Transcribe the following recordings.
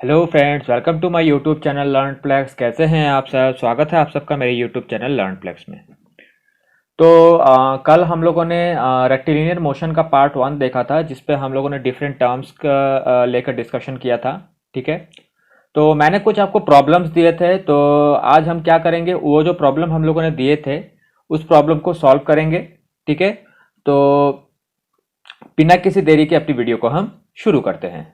Hello friends, welcome to my YouTube channel Learn Plex. कैसे हैं आप सब? स्वागत है आप सबका मेरे यूट्यूब चैनल लर्न प्लेक्स में। तो कल हम लोगों ने रेक्टिलिनियर मोशन का पार्ट वन देखा था, जिसपे हम लोगों ने डिफरेंट टर्म्स का लेकर डिस्कशन किया था। ठीक है। तो मैंने कुछ आपको प्रॉब्लम्स दिए थे, तो आज हम क्या करेंगे, वो जो प्रॉब्लम हम लोगों ने दिए थे उस प्रॉब्लम को सॉल्व करेंगे। ठीक है। तो बिना किसी देरी के अपनी वीडियो को हम शुरू करते हैं।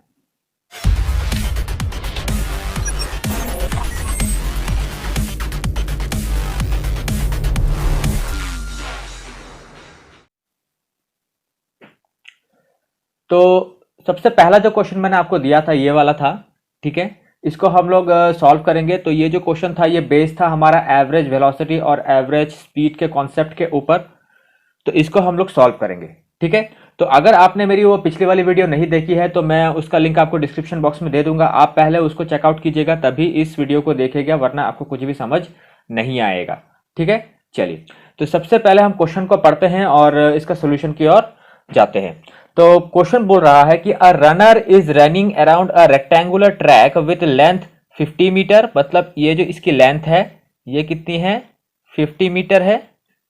तो सबसे पहला जो क्वेश्चन मैंने आपको दिया था ये वाला था। ठीक है। इसको हम लोग सॉल्व करेंगे। तो ये जो क्वेश्चन था ये बेस था हमारा एवरेज वेलोसिटी और एवरेज स्पीड के कॉन्सेप्ट के ऊपर। तो इसको हम लोग सॉल्व करेंगे। ठीक है। तो अगर आपने मेरी वो पिछली वाली वीडियो नहीं देखी है तो मैं उसका लिंक आपको डिस्क्रिप्शन बॉक्स में दे दूंगा। आप पहले उसको चेकआउट कीजिएगा, तभी इस वीडियो को देखिएगा, वरना आपको कुछ भी समझ नहीं आएगा। ठीक है। चलिए, तो सबसे पहले हम क्वेश्चन को पढ़ते हैं और इसका सोल्यूशन की ओर जाते हैं। तो क्वेश्चन बोल रहा है कि a runner is running around a rectangular track with length 50 metre. मतलब ये जो इसकी लेंथ है ये कितनी है? 50 मीटर है।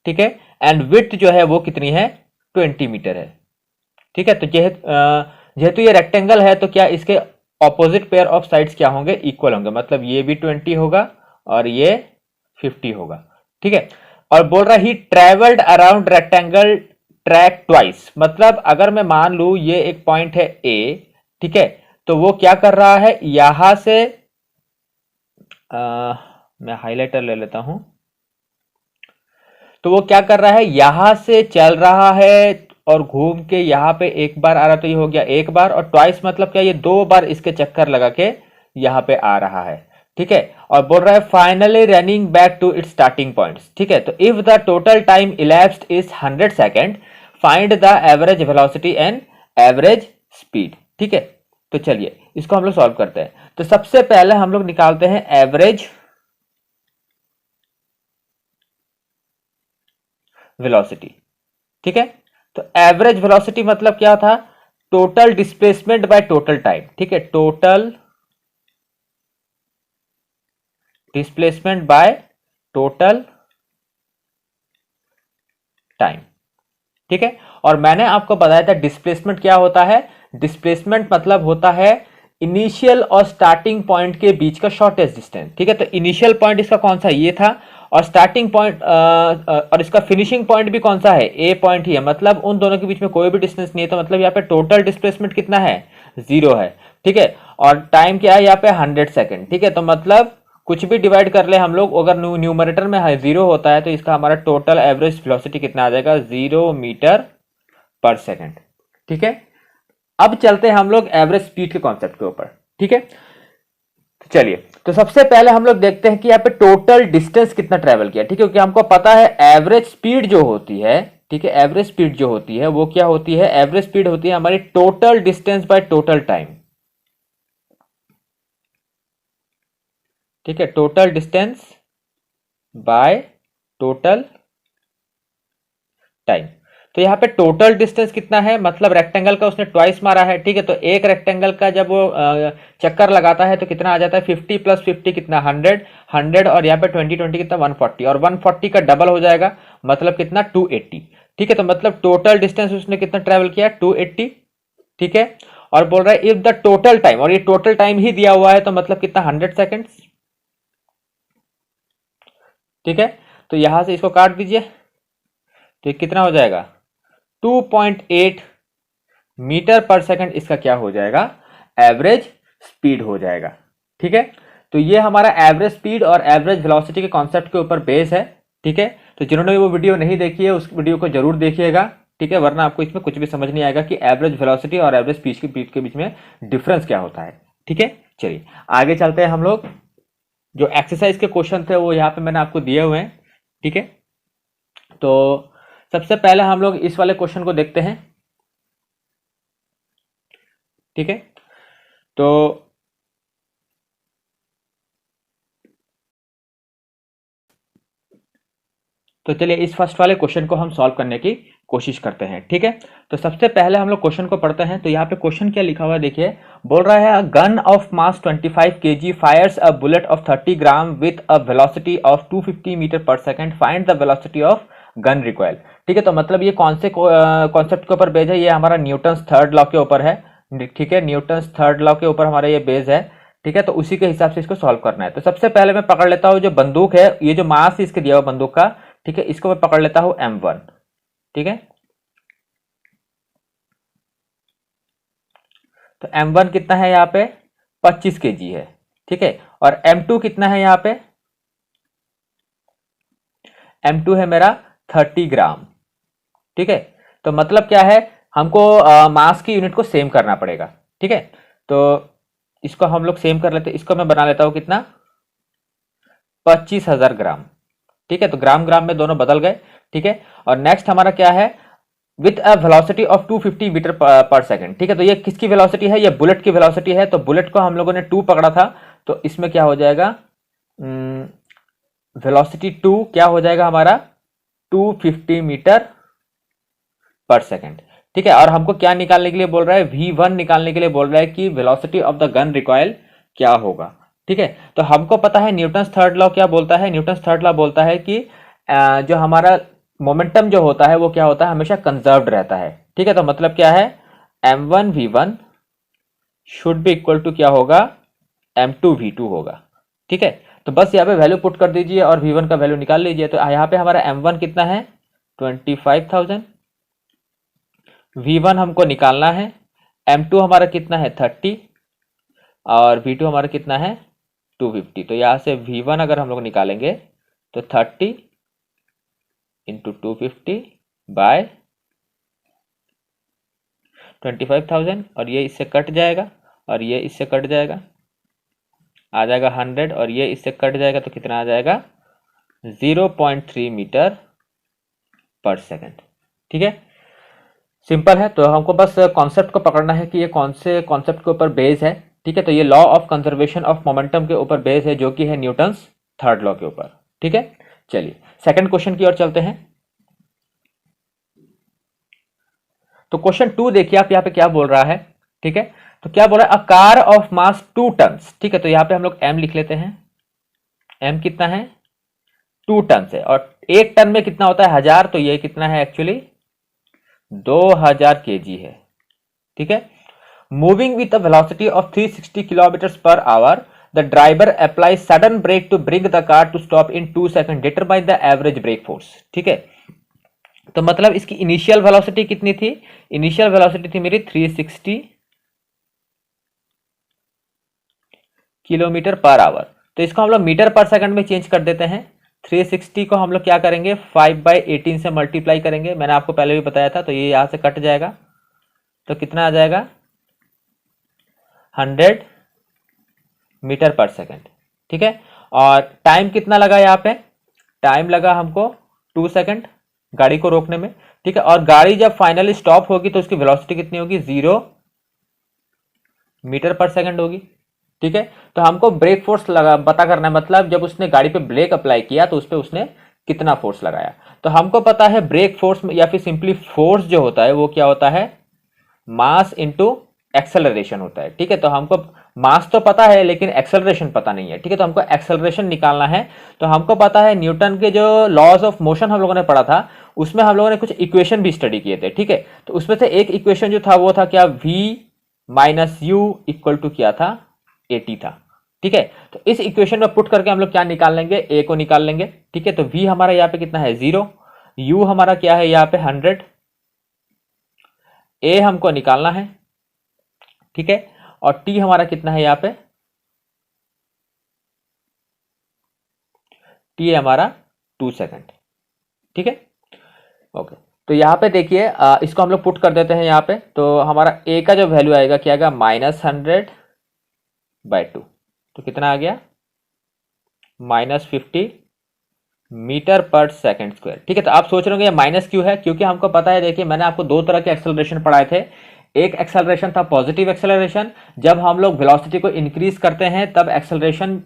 ठीक है। एंड विड्थ जो है वो कितनी है? 20 मीटर है। ठीक है। तो जेहेतु ये रेक्टेंगल है तो क्या इसके ऑपोजिट पेयर ऑफ साइड्स क्या होंगे? इक्वल होंगे। मतलब ये भी 20 होगा और ये 50 होगा। ठीक है। और बोल रहा है he travelled around rectangle track twice. मतलब अगर मैं मान लू ये एक पॉइंट है ए, ठीक है, तो वो क्या कर रहा है यहां से, मैं हाइलाइटर ले लेता हूं। तो वो क्या कर रहा है, यहां से चल रहा है और घूम के यहां पे एक बार आ रहा। तो ये हो गया एक बार, और ट्वाइस मतलब क्या, ये दो बार इसके चक्कर लगा के यहां पे आ रहा है। ठीक है। और बोल रहा है finally running back to its starting points. ठीक है। तो if the total time elapsed is 100 second, find the average velocity and average speed. ठीक है। तो चलिए इसको हम लोग सॉल्व करते हैं। तो सबसे पहले हम लोग निकालते हैं एवरेज वेलोसिटी। ठीक है। तो एवरेज वेलोसिटी मतलब क्या था? Total displacement by total time. ठीक है। Total displacement by total time. ठीक है। और मैंने आपको बताया था डिस्प्लेसमेंट क्या होता है। डिस्प्लेसमेंट मतलब होता है इनिशियल और स्टार्टिंग पॉइंट के बीच का शॉर्टेस्ट डिस्टेंस। ठीक है। तो इनिशियल पॉइंट इसका कौन सा? ये था। और स्टार्टिंग पॉइंट और इसका फिनिशिंग पॉइंट भी कौन सा है? ए पॉइंट ही है। मतलब उन दोनों के बीच में कोई भी डिस्टेंस नहीं है। तो मतलब यहाँ पे टोटल डिस्प्लेसमेंट कितना है? 0 है। ठीक है। और टाइम क्या है यहाँ पे? 100 सेकेंड। ठीक है। तो मतलब कुछ भी डिवाइड कर ले हम लोग, अगर न्यूमरेटर में 0 होता है तो इसका हमारा टोटल एवरेज वेलोसिटी कितना आ जाएगा? 0 मीटर पर सेकेंड। ठीक है। अब चलते हैं हम लोग एवरेज स्पीड के कॉन्सेप्ट के ऊपर। ठीक है। तो चलिए, तो सबसे पहले हम लोग देखते हैं कि यहाँ पे टोटल डिस्टेंस कितना ट्रेवल किया। ठीक है। क्योंकि हमको पता है एवरेज स्पीड जो होती है, ठीक है, एवरेज स्पीड जो होती है वो क्या होती है? एवरेज स्पीड होती है हमारी total distance by total time. ठीक है। Total distance by total time. तो यहाँ पे टोटल डिस्टेंस कितना है? मतलब रेक्टेंगल का उसने ट्वाइस मारा है। ठीक है। तो एक रेक्टेंगल का जब वो चक्कर लगाता है तो कितना आ जाता है? 50 प्लस 50 कितना? 100। 100 और यहाँ पे 20 20 कितना? 140। और 140 का डबल हो जाएगा, मतलब कितना? 280। ठीक है। तो मतलब टोटल डिस्टेंस उसने कितना ट्रेवल किया? 280। ठीक है। और बोल रहा है इफ द टोटल टाइम, और ये टोटल टाइम ही दिया हुआ है तो मतलब कितना? 100 सेकेंड्स। ठीक है। तो यहां से इसको काट दीजिए तो ये कितना हो जाएगा? 2.8 मीटर पर सेकंड इसका क्या हो जाएगा? एवरेज स्पीड हो जाएगा। ठीक है। तो ये हमारा एवरेज स्पीड और एवरेज वेलोसिटी के कॉन्सेप्ट के ऊपर बेस है। ठीक है। तो जिन्होंने वो वीडियो नहीं देखी है उस वीडियो को जरूर देखिएगा। ठीक है। वरना आपको इसमें कुछ भी समझ नहीं आएगा कि एवरेज वेलोसिटी और एवरेज स्पीड के बीच में डिफरेंस क्या होता है। ठीक है। चलिए आगे चलते हैं हम लोग। जो एक्सरसाइज के क्वेश्चन थे वो यहाँ पे मैंने आपको दिए हुए हैं। ठीक है। तो सबसे पहले हम लोग इस वाले क्वेश्चन को देखते हैं। ठीक है। तो तो चलिए इस फर्स्ट वाले क्वेश्चन को हम सॉल्व करने की कोशिश करते हैं, ठीक है। तो सबसे पहले हम लोग क्वेश्चन को पढ़ते हैं। तो यहाँ पे क्वेश्चन क्या लिखा हुआ है देखिए, बोल रहा है gun of mass 25 kg fires a bullet of 30 gram with a velocity of 250 metre per second, find the velocity of gun recoil. ठीक है, तो मतलब ये कौन से कॉन्सेप्ट के ऊपर बेस्ड है, ये हमारा न्यूटन्स थर्ड लॉ के ऊपर है, ठीक है। न्यूटन्स थर्ड लॉ के ऊपर हमारा ये बेस है, ठीक है। तो उसी के हिसाब से इसको सॉल्व करना है। तो सबसे पहले मैं पकड़ लेता हूँ जो बंदूक है, ये जो मास इसके दिया हुआ बंदूक का, ठीक है, इसको मैं पकड़ लेता हूँ M1, ठीक है। तो M1 कितना है यहाँ पे 25 kg है, ठीक है। और M2 कितना है यहाँ पे, M2 है मेरा 30 ग्राम, ठीक है। तो मतलब क्या है, हमको मास की यूनिट को सेम करना पड़ेगा, ठीक है। तो इसको हम लोग सेम कर लेते हैं, इसको मैं बना लेता हूं कितना 25,000 ग्राम, ठीक है। तो ग्राम ग्राम में दोनों बदल गए, ठीक है। और नेक्स्ट हमारा क्या है, with a velocity of 250 metre per second, ठीक है। तो ये किसकी वेलोसिटी है, ये बुलेट की वेलोसिटी है। तो बुलेट को हम लोगों ने 2 पकड़ा था, तो इसमें क्या हो जाएगा, वेलोसिटी 2 क्या हो जाएगा हमारा 250 मीटर पर सेकंड, ठीक है। और हमको क्या निकालने के लिए बोल रहा है, V1 निकालने के लिए बोल रहा है कि velocity of the gun recoil क्या होगा, ठीक है। तो हमको पता है न्यूटन्स थर्ड लॉ क्या बोलता है, न्यूटन्स थर्ड लॉ बोलता है कि जो हमारा मोमेंटम जो होता है वो क्या होता है, हमेशा कंजर्व्ड रहता है, ठीक है। तो मतलब क्या है, M1 V1 should be equal to क्या होगा, M2 V2 होगा, ठीक है। तो बस यहाँ पे वैल्यू पुट कर दीजिए और V1 का वैल्यू निकाल लीजिए। तो यहाँ पे हमारा M1 कितना है 25,000, V1 हमको निकालना है, M2 हमारा कितना है 30 और V2 हमारा कितना है 250। तो यहाँ से V1 अगर हम लोग निकालेंगे तो 30 इंटू 250 बाय 25,000, और ये इससे कट जाएगा और ये इससे कट जाएगा, आ जाएगा 100, और ये इससे कट जाएगा तो कितना आ जाएगा 0.3 मीटर पर सेकंड, ठीक है। सिंपल है। तो हमको बस कॉन्सेप्ट को पकड़ना है कि ये कौन से कॉन्सेप्ट के ऊपर बेस है, ठीक है। तो ये law of conservation of momentum के ऊपर बेस है, जो कि है न्यूटन्स थर्ड लॉ के ऊपर, ठीक है। चलिए सेकंड क्वेश्चन की ओर चलते हैं। तो क्वेश्चन 2 देखिए आप यहाँ पे क्या बोल रहा है, ठीक है। तो क्या बोल रहा है, a car of mass 2 tons, ठीक है। तो यहाँ पे हम लोग M लिख लेते हैं, M कितना है 2 टन है, और 1 टन में कितना होता है 1000, तो ये कितना है एक्चुअली 2000 kg है, ठीक है। Moving with a velocity of 360 kilometre per hour, the driver apply sudden brake to bring the car to stop in 2 second, determine the average brake force, ठीक है। तो मतलब इसकी इनिशियल वेलोसिटी कितनी थी, इनिशियल वेलोसिटी थी मेरी 360 किलोमीटर पर आवर। तो इसको हम लोग मीटर पर सेकंड में चेंज कर देते हैं। 360 को हम लोग क्या करेंगे 5/18 से मल्टीप्लाई करेंगे, मैंने आपको पहले भी बताया था। तो ये यहां से कट जाएगा, तो कितना आ जाएगा 100 मीटर पर सेकंड, ठीक है। और टाइम कितना लगा यहाँ पे, टाइम लगा हमको 2 सेकंड गाड़ी को रोकने में, ठीक है। और गाड़ी जब फाइनली स्टॉप होगी तो उसकी वेलोसिटी कितनी होगी 0 मीटर पर सेकंड होगी, ठीक है। तो हमको ब्रेक फोर्स लगा पता करना है, मतलब जब उसने गाड़ी पे ब्रेक अप्लाई किया तो उस पर उसने कितना फोर्स लगाया। तो हमको पता है ब्रेक फोर्स या फिर सिंपली फोर्स जो होता है वो क्या होता है, मास इंटू एक्सेलरेशन होता है, ठीक है। तो हमको मास तो पता है लेकिन एक्सेलरेशन पता नहीं है, ठीक है। तो हमको एक्सेलरेशन निकालना है। तो हमको पता है न्यूटन के जो लॉज ऑफ मोशन हम लोगों ने पढ़ा था, उसमें हम लोगों ने कुछ इक्वेशन भी स्टडी किए थे, ठीक है। तो उसमें से एक इक्वेशन जो था वो था क्या, V minus u equal to क्या था 80 था, ठीक है। तो इस इक्वेशन में पुट करके हम लोग क्या निकाल लेंगे, ए को निकाल लेंगे, ठीक है। तो V हमारा यहाँ पे कितना है 0, U हमारा क्या है यहाँ पे 100, A हमको निकालना है, ठीक है। और T हमारा कितना है यहाँ पे, T है हमारा 2 सेकंड, ठीक है। ओके, तो यहाँ पे देखिए इसको हम लोग पुट कर देते हैं यहाँ पे। तो हमारा A का जो वैल्यू आएगा क्या आएगा -100/2, तो कितना आ गया -50 मीटर पर सेकंड स्क्वायर, ठीक है। तो आप सोच रहे होंगे माइनस क्यों है, क्योंकि हमको पता है, देखिए मैंने आपको 2 तरह के एक्सेलरेशन पढ़ाए थे। एक एक्सेलरेशन था पॉजिटिव एक्सेलरेशन, जब हम लोग वेलोसिटी को इंक्रीज करते हैं तब एक्सेलरेशन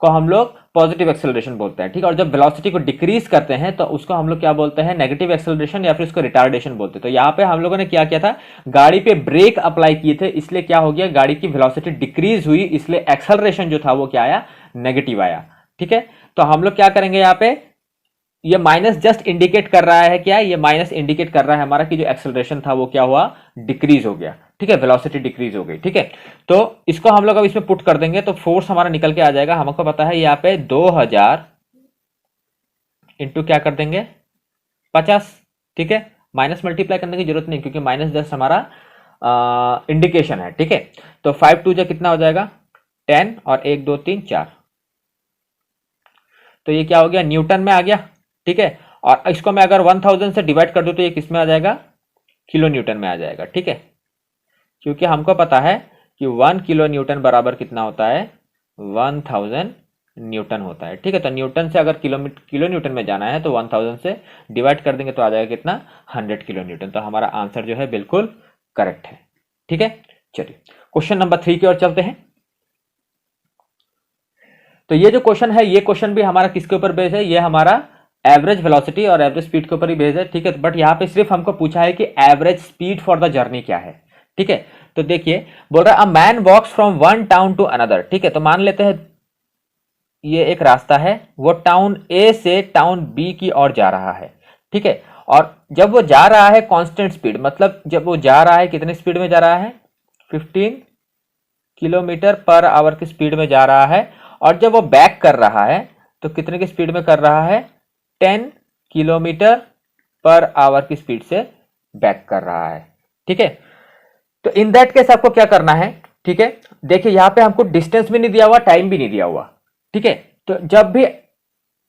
को हम लोग पॉजिटिव एक्सेलरेशन बोलते हैं, ठीक है। और जब वेलोसिटी को डिक्रीज करते हैं तो उसको हम लोग क्या बोलते हैं, नेगेटिव एक्सेलरेशन या फिर उसको रिटार्डेशन बोलते हैं। तो यहाँ पे हम लोगों ने क्या किया था, गाड़ी पे ब्रेक अप्लाई किए थे, इसलिए क्या हो गया, गाड़ी की वेलोसिटी डिक्रीज हुई, इसलिए एक्सेलरेशन जो था वो क्या आया, नेगेटिव आया, ठीक है। तो हम लोग क्या करेंगे यहाँ पे, ये माइनस जस्ट इंडिकेट कर रहा है, क्या ये माइनस इंडिकेट कर रहा है हमारा कि जो एक्सेलरेशन था वो क्या हुआ, डिक्रीज हो गया, ठीक है, वेलोसिटी डिक्रीज हो गई, ठीक है। तो इसको हम लोग अब इसमें पुट कर देंगे तो फोर्स हमारा निकल के आ जाएगा, हमको पता है यहाँ पे 2000 इंटू क्या कर देंगे 50, ठीक है। माइनस मल्टीप्लाई करने की जरूरत नहीं क्योंकि माइनस जस्ट हमारा इंडिकेशन है, ठीक है। तो 5 2 कितना हो जाएगा 10 और 1 2 3 4, तो ये क्या हो गया, न्यूटन में आ गया, ठीक है। और इसको मैं अगर 1000 से डिवाइड कर दूं तो ये किस में आ जाएगा, किलो न्यूटन में आ जाएगा, ठीक है। क्योंकि हमको पता है कि 1 किलो न्यूटन बराबर कितना होता है, 1000 न्यूटन होता है, ठीक है। तो न्यूटन से अगर किलो न्यूटन में जाना है तो 1000 से डिवाइड कर देंगे तो आ जाएगा कितना, 100 किलो न्यूटन। तो हमारा आंसर जो है बिल्कुल करेक्ट है, ठीक है। चलिए क्वेश्चन नंबर 3 की ओर चलते हैं। तो ये जो क्वेश्चन है, ये क्वेश्चन भी हमारा किसके ऊपर बेस्ड है, ये हमारा एवरेज वेलोसिटी और एवरेज स्पीड के ऊपर ही बेस्ड है, ठीक है। बट यहाँ पे सिर्फ हमको पूछा है कि average speed for the journey क्या है, ठीक है। तो देखिए बोल रहा है a man walks from one town to another, ठीक है। तो मान लेते हैं ये एक रास्ता है, वो टाउन ए से टाउन बी की ओर जा रहा है, ठीक है। और जब वो जा रहा है कांस्टेंट स्पीड, मतलब जब वो जा रहा है कितनी स्पीड में जा रहा है, 15 किलोमीटर पर आवर की स्पीड में जा रहा है। और जब वो बैक कर रहा है तो कितने की स्पीड में कर रहा है, 10 किलोमीटर पर आवर की स्पीड से बैक कर रहा है, ठीक है। तो इन दैट केस आपको क्या करना है, ठीक है। देखिए यहां पे हमको डिस्टेंस भी नहीं दिया हुआ, टाइम भी नहीं दिया हुआ, ठीक है। तो जब भी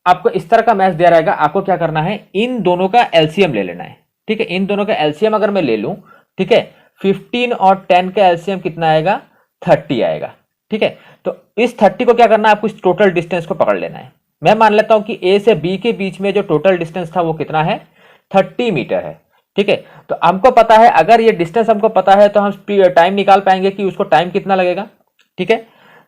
आपको इस तरह का मैच दिया रहेगा, आपको क्या करना है, इन दोनों का एलसीएम ले लेना है, ठीक है। इन दोनों का एलसीएम अगर मैं ले लूं, ठीक है, 15 और 10 का एलसीएम कितना आएगा, 30 आएगा, ठीक है। तो इस 30 को क्या करना है, आपको इस टोटल डिस्टेंस को पकड़ लेना है। मैं मान लेता हूं कि ए से बी के बीच में जो टोटल डिस्टेंस था वो कितना है, 30 मीटर है, ठीक है। तो हमको पता है, अगर ये डिस्टेंस हमको पता है तो हम टाइम निकाल पाएंगे कि उसको टाइम कितना लगेगा, ठीक है।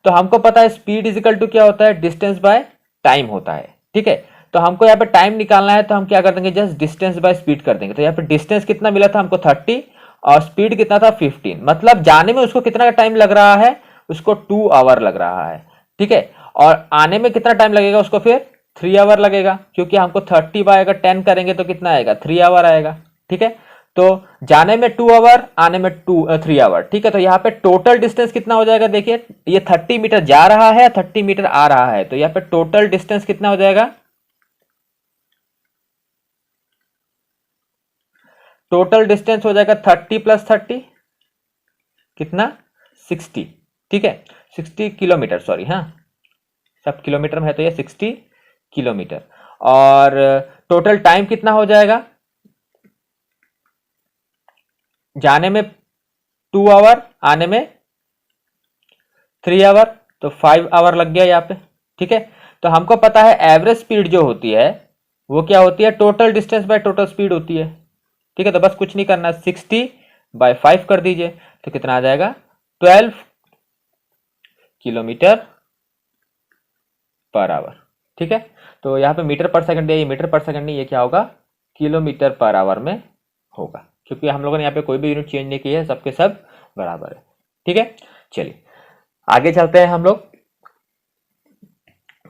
तो हमको पता है स्पीड इज इक्वल टू क्या होता है, डिस्टेंस बाय टाइम होता है, ठीक है। तो हमको यहाँ पे टाइम निकालना है तो हम क्या कर देंगे, जस्ट डिस्टेंस बाय स्पीड कर देंगे। तो यहाँ पे डिस्टेंस कितना मिला था हमको 30 और स्पीड कितना था 15, मतलब जाने में उसको कितना टाइम लग रहा है, उसको 2 आवर लग रहा है, ठीक है। और आने में कितना टाइम लगेगा उसको, फिर 3 आवर लगेगा, क्योंकि हमको 30 बाय अगर 10 करेंगे तो कितना आएगा, 3 आवर आएगा, ठीक है। तो जाने में 2 आवर, आने में 3 आवर, ठीक है। तो यहाँ पे टोटल डिस्टेंस कितना हो जाएगा, देखिए ये 30 मीटर जा रहा है, 30 मीटर आ रहा है, तो यहाँ पे टोटल डिस्टेंस कितना हो जाएगा, टोटल डिस्टेंस हो जाएगा 30 प्लस 30 कितना, 60, ठीक है, 60 किलोमीटर, सॉरी, हाँ सब किलोमीटर में है तो ये 60 किलोमीटर। और टोटल टाइम कितना हो जाएगा, जाने में 2 आवर, आने में 3 आवर, तो 5 आवर लग गया यहाँ पे, ठीक है। तो हमको पता है एवरेज स्पीड जो होती है वो क्या होती है, total distance by total speed होती है, ठीक है। तो बस कुछ नहीं करना, 60 बाय 5 कर दीजिए तो कितना आ जाएगा, 12 किलोमीटर पर आवर, ठीक है। तो यहाँ पे मीटर पर सेकंड है, ये मीटर पर सेकंड नहीं, ये क्या होगा, किलोमीटर पर आवर में होगा, क्योंकि हम लोगों ने यहाँ पे कोई भी यूनिट चेंज नहीं की है, सबके सब बराबर है, ठीक है। चलिए आगे चलते हैं हम लोग।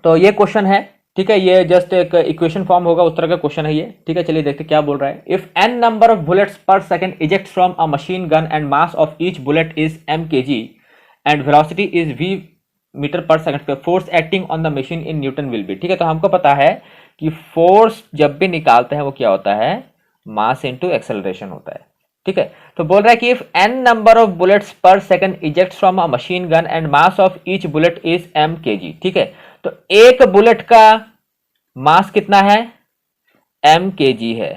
तो ये क्वेश्चन है, ठीक है, ये जस्ट एक इक्वेशन फॉर्म होगा उस तरह का क्वेश्चन है ये, ठीक है। चलिए देखते क्या बोल रहा है। If n number of bullets per second eject from a machine gun and mass of each bullet is m kg and velocity is v meter per second पे, force acting on the machine in newton will be, ठीक है। तो हमको पता है कि force जब भी निकालते हैं वो क्या होता है, मास इंटू एक्सेलरेशन होता है, ठीक है। तो बोल रहा है कि if n number of bullets per second eject from a machine gun and mass of each bullet is m kg, ठीक है। तो एक बुलेट का मास कितना है, m kg है।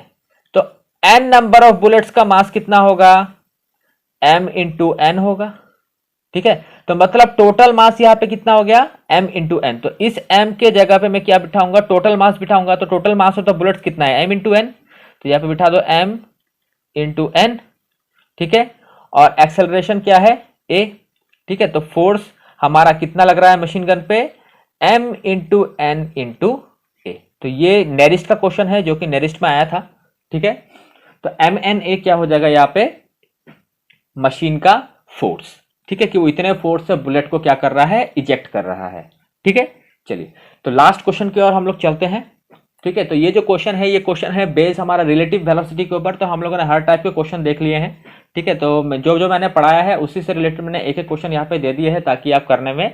तो n नंबर ऑफ बुलेट्स का मास कितना होगा, m इंटू n होगा, ठीक है। तो मतलब टोटल मास यहां पे कितना हो गया, m इंटू n। तो इस m के जगह पे मैं क्या बिठाऊंगा, टोटल मास बिठाऊंगा। तो total mass of the bullets कितना है, m इंटू n। तो यहां पे बिठा दो m इंटू n, ठीक है। और एक्सेलरेशन क्या है, a, ठीक है। तो फोर्स हमारा कितना लग रहा है मशीन गन पे, m इंटू n इंटू ए। तो ये नेरिस्ट का क्वेश्चन है जो कि नेरिस्ट में आया था, ठीक है। तो एम एन ए क्या हो जाएगा यहाँ पे, मशीन का फोर्स, ठीक है, कि वो इतने फोर्स से बुलेट को क्या कर रहा है, इजेक्ट कर रहा है, ठीक है। चलिए तो लास्ट क्वेश्चन की ओर हम लोग चलते हैं, ठीक है। तो ये जो क्वेश्चन है, ये क्वेश्चन है बेस हमारा रिलेटिव वेलोसिटी के ऊपर। तो हम लोगों ने हर टाइप के क्वेश्चन देख लिए हैं, ठीक है। तो जो जो मैंने पढ़ाया है उसी से रिलेटेड मैंने एक एक क्वेश्चन यहाँ पे दे दिए हैं ताकि आप करने में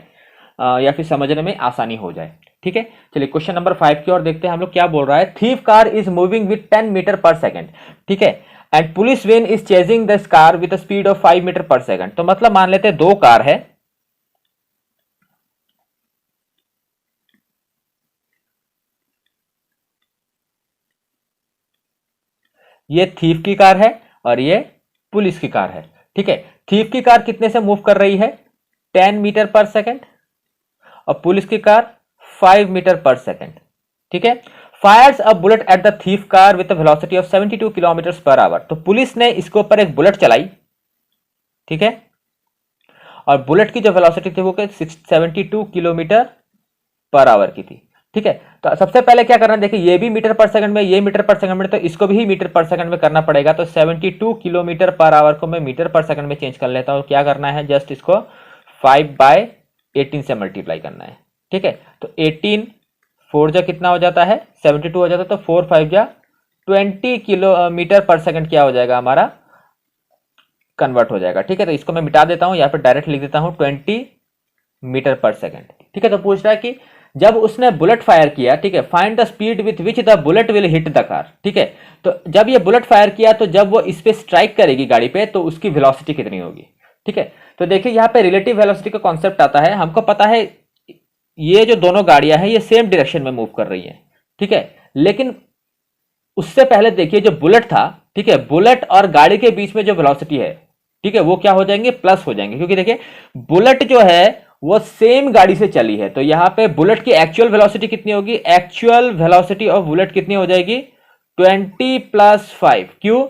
या फिर समझने में आसानी हो जाए, ठीक है। चलिए क्वेश्चन नंबर 5 की ओर देखते हैं हम लोग क्या बोल रहा है। Thief car is moving with 10 metre per second, ठीक है, and police van is chasing this car with speed of 5 metre per second. तो मतलब मान लेते हैं दो कार है, ये थीफ की कार है और ये पुलिस की कार है, ठीक है। थीफ की कार कितने से मूव कर रही है, 10 मीटर पर सेकेंड, और पुलिस की कार 5 मीटर पर सेकेंड, ठीक है। Fyers a bullet at the thief car with velocity of 72 kilometre per our. तो पुलिस ने इसके ऊपर एक बुलेट चलाई, ठीक है, और बुलेट की जो वेलोसिटी थी वो 72 किलोमीटर पर आवर की थी, ठीक है। तो सबसे पहले क्या करना है, देखिए ये भी मीटर पर सेकंड में, ये मीटर पर सेकंड में, तो इसको भी मीटर पर सेकंड में करना पड़ेगा। तो 72 किलोमीटर पर आवर को मैं मीटर पर सेकंड में चेंज कर लेता हूं। क्या करना है, जस्ट इसको 5/18 से मल्टीप्लाई करना है, ठीक है। तो 18 4 जा कितना हो जाता है, 72 हो जाता है, तो 4 5 जा 20 किलोमीटर पर सेकंड क्या हो जाएगा हमारा, कन्वर्ट हो जाएगा, ठीक है। तो इसको मैं मिटा देता हूं, यहाँ पे डायरेक्ट लिख देता हूं 20 मीटर पर सेकंड, ठीक है। तो पूछ रहा है कि जब उसने बुलेट फायर किया, ठीक है, find the speed with which the bullet will hit the car, ठीक है। तो जब ये बुलेट फायर किया तो जब वो इस पे स्ट्राइक करेगी गाड़ी पे तो उसकी वेलोसिटी कितनी होगी, ठीक है। तो देखिए यहाँ पे रिलेटिव वेलोसिटी का कॉन्सेप्ट आता है। हमको पता है ये जो दोनों गाड़ियां हैं ये सेम डायरेक्शन में मूव कर रही है, ठीक है, लेकिन उससे पहले देखिए जो बुलेट था, ठीक है, बुलेट और गाड़ी के बीच में जो वेलोसिटी है, ठीक है, वो क्या हो जाएंगे, प्लस हो जाएंगे, क्योंकि देखिए बुलेट जो है वो सेम गाड़ी से चली है। तो यहां पे बुलेट की एक्चुअल वेलोसिटी कितनी होगी, एक्चुअल वेलोसिटी ऑफ बुलेट कितनी हो जाएगी, 20 + 5। क्यों,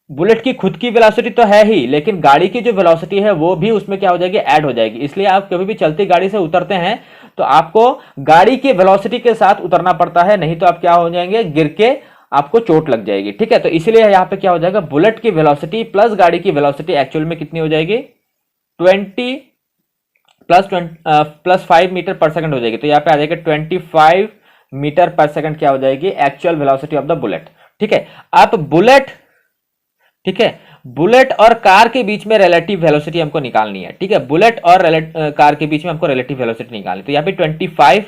बुलेट की खुद की वेलोसिटी तो है ही, लेकिन गाड़ी की जो वेलोसिटी है वो भी उसमें क्या हो जाएगी, ऐड हो जाएगी। इसलिए आप कभी भी चलती गाड़ी से उतरते हैं तो आपको गाड़ी की वेलोसिटी के साथ उतरना पड़ता है, नहीं तो आप क्या हो जाएंगे, गिर के आपको चोट लग जाएगी, ठीक है। तो इसलिए यहां पे क्या हो जाएगा, बुलेट की वेलोसिटी प्लस गाड़ी की वेलोसिटी एक्चुअल में कितनी हो जाएगी, 20 प्लस 5 मीटर पर सेकंड हो जाएगी। तो यहाँ पे आ जाएगा 25 मीटर पर सेकंड क्या हो जाएगी, actual velocity of the bullet, ठीक है। अब बुलेट, ठीक है, बुलेट और कार के बीच में रिलेटिव वेलोसिटी हमको निकालनी है, ठीक है। बुलेट और कार के बीच में हमको रिलेटिव वेलोसिटी निकालनी, तो यहाँ पे 25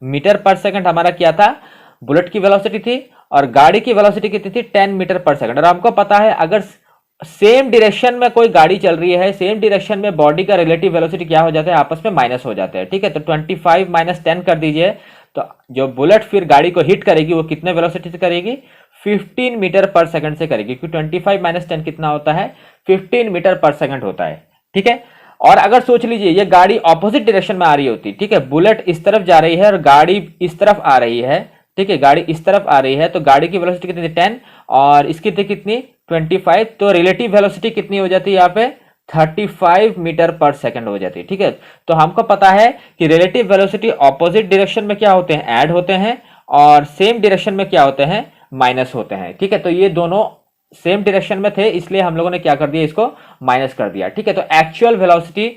मीटर पर सेकंड हमारा क्या था, बुलेट की वेलोसिटी थी, और गाड़ी की वेलोसिटी कितनी थी, 10 मीटर पर सेकंड। और हमको पता है अगर सेम डायरेक्शन में कोई गाड़ी चल रही है, सेम डायरेक्शन में बॉडी का रिलेटिव वेलोसिटी क्या हो जाता है, आपस में माइनस हो जाते हैं, ठीक है। तो 25 - 10 कर दीजिए, तो जो बुलेट फिर गाड़ी को हिट करेगी वो कितने वेलोसिटी से करेगी, 15 मीटर पर सेकंड से करेगी, क्योंकि 25 - 10 कितना होता है, 15 मीटर पर सेकंड होता है, ठीक है। और अगर सोच लीजिए ये गाड़ी ऑपोजिट डायरेक्शन में आ रही होती, ठीक है, बुलेट इस तरफ जा रही है और गाड़ी इस तरफ आ रही है, ठीक है, गाड़ी इस तरफ आ रही है, तो गाड़ी की वेलोसिटी कितनी थी, 10, और इसकी थी कितनी, 25। तो रिलेटिव वेलोसिटी कितनी हो जाती है यहाँ पे, 35 मीटर पर सेकंड हो जाती है, ठीक है। तो हमको पता है कि रिलेटिव वेलोसिटी ऑपोजिट डायरेक्शन में क्या होते हैं, ऐड होते हैं, और सेम डायरेक्शन में क्या होते हैं, माइनस होते हैं, ठीक है। तो ये दोनों सेम डायरेक्शन में थे, इसलिए हम लोगों ने क्या कर दिया, इसको माइनस कर दिया, ठीक है। तो एक्चुअल वेलोसिटी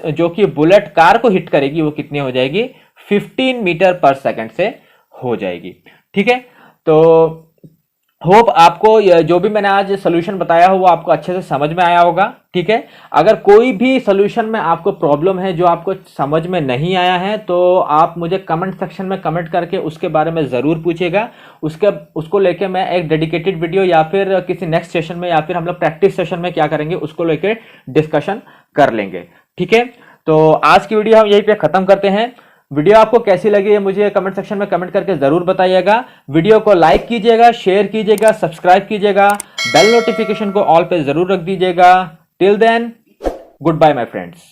जो कि बुलेट कार को हिट करेगी वो कितनी हो जाएगी, 15 मीटर पर सेकंड से हो जाएगी, ठीक है। तो होप आपको जो भी मैंने आज सोल्यूशन बताया हो वो आपको अच्छे से समझ में आया होगा, ठीक है। अगर कोई भी सोल्यूशन में आपको प्रॉब्लम है जो आपको समझ में नहीं आया है तो आप मुझे कमेंट सेक्शन में कमेंट करके उसके बारे में ज़रूर पूछिएगा। उसको लेके मैं एक डेडिकेटेड वीडियो या फिर किसी नेक्स्ट सेशन में या फिर हम लोग प्रैक्टिस सेशन में क्या करेंगे उसको लेके डिस्कशन कर लेंगे, ठीक है। तो आज की वीडियो हम यहीं पे ख़त्म करते हैं। वीडियो आपको कैसी लगी है मुझे कमेंट सेक्शन में कमेंट करके जरूर बताइएगा। वीडियो को लाइक कीजिएगा, शेयर कीजिएगा, सब्सक्राइब कीजिएगा, बेल नोटिफिकेशन को ऑल पे जरूर रख दीजिएगा। Till then, goodbye my friends.